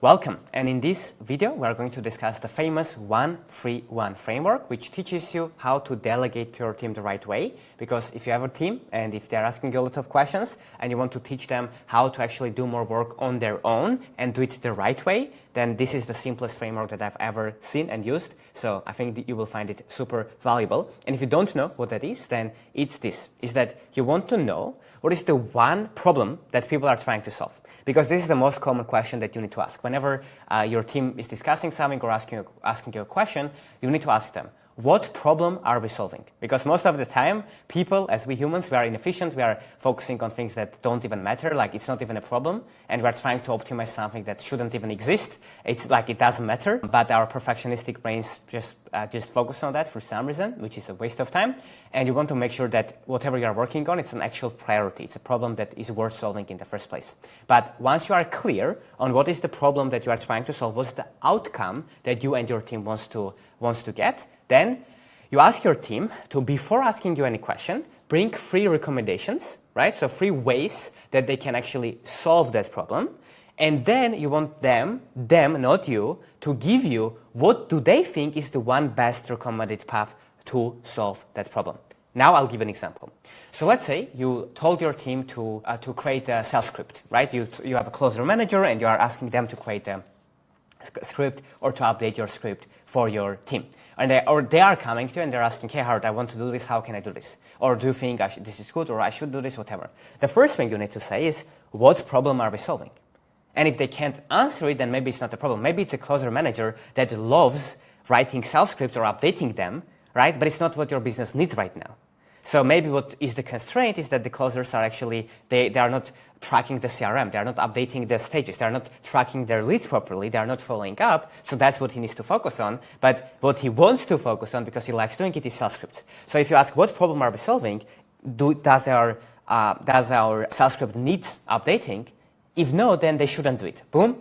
Welcome, and in this video we are going to discuss the famous 1-3-1 framework, which teaches you how to delegate to your team the right way. Because if you have a team and if they're asking you a lot of questions and you want to teach them how to actually do more work on their own and do it the right way, then this is the simplest framework that I've ever seen and used. So I think that you will find it super valuable. And if you don't know what that is, then it's this, is that you want to know what is the one problem that people are trying to solve. Because this is the most common question that you need to ask. Whenever your team is discussing something or asking you a question, you need to ask them, what problem are we solving? Because most of the time, people, as we humans, we are inefficient. We are focusing on things that don't even matter, like it's not even a problem. And we are trying to optimize something that shouldn't even exist. It's like it doesn't matter. But our perfectionistic brains just focus on that for some reason, which is a waste of time. And you want to make sure that whatever you are working on, it's an actual priority. It's a problem that is worth solving in the first place. But once you are clear on what is the problem that you are trying to solve, what's the outcome that you and your team wants to get, then you ask your team to, before asking you any question, bring 3 recommendations, right? So 3 ways that they can actually solve that problem. And then you want them, not you, to give you what do they think is the one best recommended path to solve that problem. Now I'll give an example. So let's say you told your team to create a sales script, right? You have a closer manager and you are asking them to create a script or to update your script for your team. And they are coming to you and they're asking, hey, Howard, I want to do this. How can I do this? Or do you think this is good or I should do this, whatever. The first thing you need to say is, what problem are we solving? And if they can't answer it, then maybe it's not a problem. Maybe it's a closer manager that loves writing sales scripts or updating them, right? But it's not what your business needs right now. So maybe what is the constraint is that the closers are actually, they are not tracking the CRM, they are not updating the stages, they are not tracking their leads properly, they are not following up, so that's what he needs to focus on. But what he wants to focus on, because he likes doing it, is sales scripts. So if you ask, what problem are we solving, does our sales script needs updating? If no, then they shouldn't do it. Boom,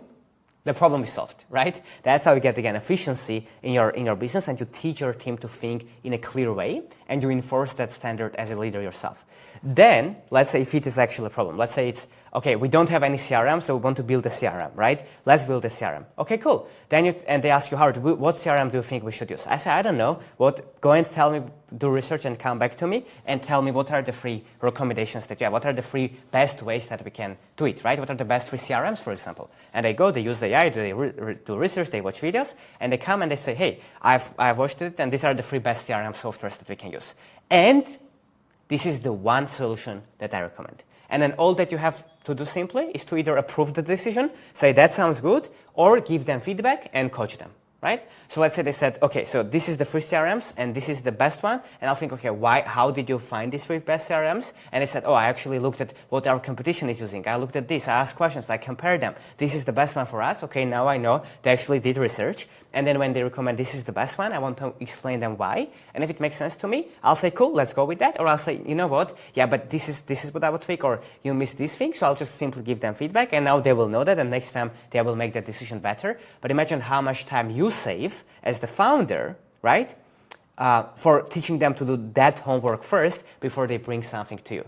the problem is solved, right? That's how you get, again, efficiency in your business, and you teach your team to think in a clear way, and you enforce that standard as a leader yourself. Then, let's say if it is actually a problem. Let's say it's, okay, we don't have any CRM, so we want to build a CRM, right? Let's build a CRM. Okay, cool. Then they ask you, Howard, what CRM do you think we should use? I say, I don't know. Go and tell me, do research and come back to me and tell me what are the 3 recommendations that you have. What are the 3 best ways that we can do it, right? What are the best 3 CRMs, for example? And they use AI, they do research, they watch videos, and they come and they say, hey, I've watched it, and these are the 3 best CRM softwares that we can use. And this is the one solution that I recommend. And then all that you have to do simply is to either approve the decision, say that sounds good, or give them feedback and coach them, right? So let's say they said, okay, so this is the 3 CRMs and this is the best one. And I'll think, okay, how did you find these 3 best CRMs? And they said, oh, I actually looked at what our competition is using. I looked at this, I asked questions, I compared them. This is the best one for us. Okay, now I know they actually did research. And then when they recommend this is the best one, I want to explain them why. And if it makes sense to me, I'll say, cool, let's go with that. Or I'll say, you know what? Yeah, but this is what I would tweak, or you missed this thing. So I'll just simply give them feedback, and now they will know that, and next time they will make that decision better. But imagine how much time you save as the founder, right? For teaching them to do that homework first before they bring something to you.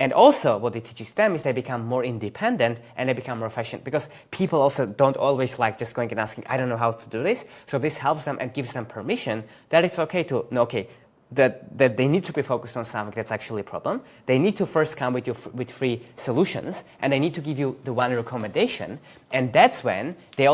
And also what it teaches them is they become more independent and they become more efficient, because people also don't always like just going and asking, I don't know how to do this. So this helps them and gives them permission that it's okay to know, okay, that they need to be focused on something that's actually a problem. They need to first come with 3 solutions, and they need to give you the one recommendation. And that's when they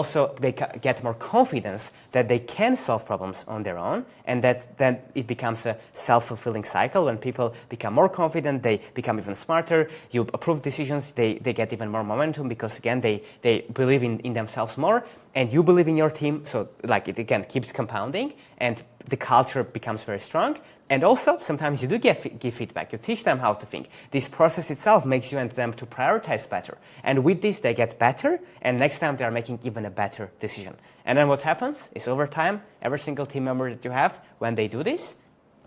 get more confidence that they can solve problems on their own, and then it becomes a self-fulfilling cycle. When people become more confident, they become even smarter. You approve decisions, they get even more momentum, because again, they believe in themselves more, and you believe in your team. So like it again keeps compounding, and the culture becomes very strong. And also, sometimes you do give feedback. You teach them how to think. This process itself makes you and them to prioritize better. And with this, they get better, and next time they are making even a better decision. And then what happens is, over time, every single team member that you have, when they do this,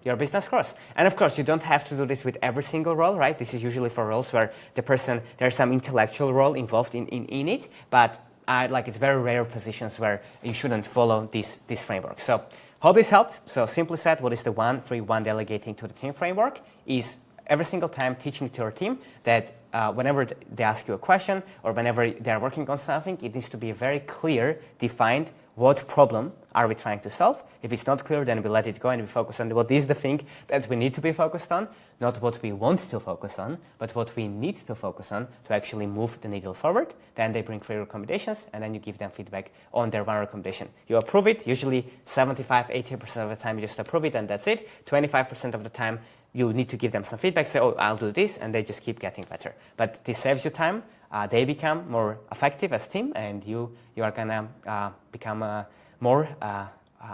your business grows. And of course, you don't have to do this with every single role, right? This is usually for roles where there's some intellectual role involved in it, but it's very rare positions where you shouldn't follow this framework. So hope this helped. So simply said, what is the 1-3-1 delegating to the team framework is every single time teaching to your team that whenever they ask you a question or whenever they're working on something, it needs to be very clear, defined, what problem are we trying to solve. If it's not clear, then we let it go and we focus on what is the thing that we need to be focused on, not what we want to focus on, but what we need to focus on to actually move the needle forward. Then they bring 3 recommendations, and then you give them feedback on their 1 recommendation. You approve it, usually 75-80% of the time you just approve it and that's it. 25% of the time you need to give them some feedback, say, oh, I'll do this, and they just keep getting better. But this saves you time. They become more effective as a team, and you are gonna become a more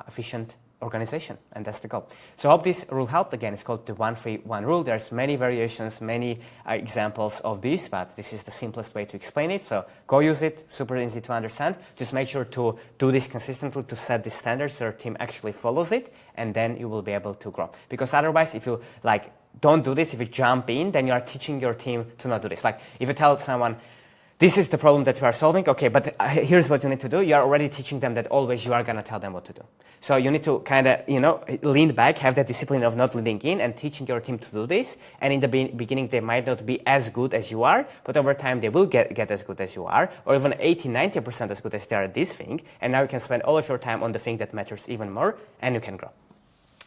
efficient organization, and that's the goal. So I hope this rule helped. Again, it's called the 1-3-1 rule. There's many variations, many examples of this, but this is the simplest way to explain it. So go use it, super easy to understand. Just make sure to do this consistently to set the standards so your team actually follows it, and then you will be able to grow. Because otherwise, if you don't do this, if you jump in, then you are teaching your team to not do this. Like if you tell someone, this is the problem that we are solving, okay, but here's what you need to do. You are already teaching them that always you are going to tell them what to do. So you need to kind of, lean back, have that discipline of not leaning in and teaching your team to do this. And in the beginning, they might not be as good as you are, but over time, they will get as good as you are, or even 80-90% as good as they are at this thing. And now you can spend all of your time on the thing that matters even more, and you can grow.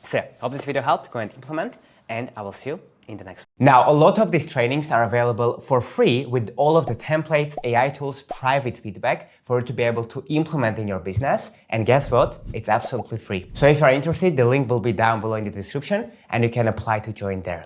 So hope this video helped. Go and implement, and I will see you in the next one. Now, a lot of these trainings are available for free with all of the templates, AI tools, private feedback for you to be able to implement in your business. And guess what? It's absolutely free. So if you're interested, the link will be down below in the description and you can apply to join there.